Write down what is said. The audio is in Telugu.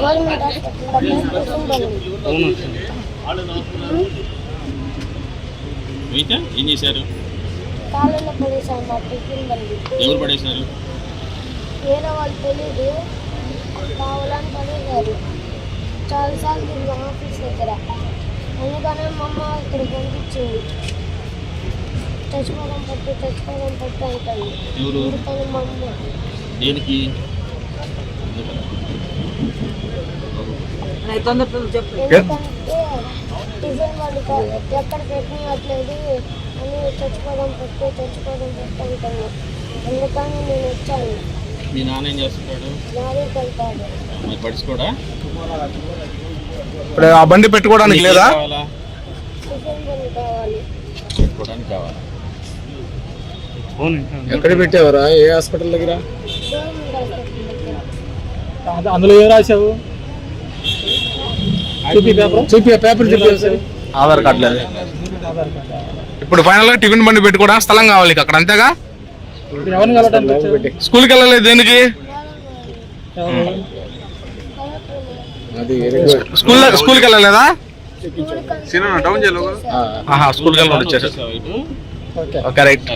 గవర్నమెంట్ హాస్పిటల్ అవును. అయితే ఏం చేశారు? కాలంలో పడేసారు మా టిఫిన్ బండి. ఎవరు పడేశారు? వేరే వాళ్ళు తెలీదు, కావాలని పడేశారు. చాలాసార్లు తిరిగి ఆఫీస్ దగ్గర, అందుకనే మా అమ్మ ఇక్కడ పంపించింది. చచ్చిపోవడం పట్టు అంటాను. ఎవరు? అందుకని మా అమ్మ దేనికి? ఎందుకంటే టిఫిన్ బండి ఎక్కడ పెట్టినట్లేదు అని చచ్చిపోవడం పట్టు అంటాను. అందుకని నేను వచ్చాను. మీ నాన్న ఏం చేస్తున్నాడు? లారీకి వెళ్తాడు. మరి పడుచుకోడా? ఇప్పుడు ఆ బండి పెట్టుకోవడానికి లేదా? కావాలా? టిఫిన్ బండి కావాలి. పెట్టుకోవడానికి కావాలా? ఎక్కడ పెట్టావరా? ఏ హాస్పిటల్ దగ్గర? గవర్నమెంట్ హాస్పిటల్ దగ్గర. అందులో ఏం రాశావు? చూపి పేపర్ చూపి. ఆధార్ కార్డు లేదు. ఇప్పుడు ఫైనల్ గా టిఫిన్ బండి పెట్టుకోవడానికి స్థలం కావాలి నీకు అక్కడ, అంతేగా? ఎవరిని కలవడానికి? స్కూల్కి వెళ్ళలేదు దేనికి? స్కూల్కి వెళ్ళలేదా? స్కూల్కి వెళ్ళి వచ్చేసారు. Okay right.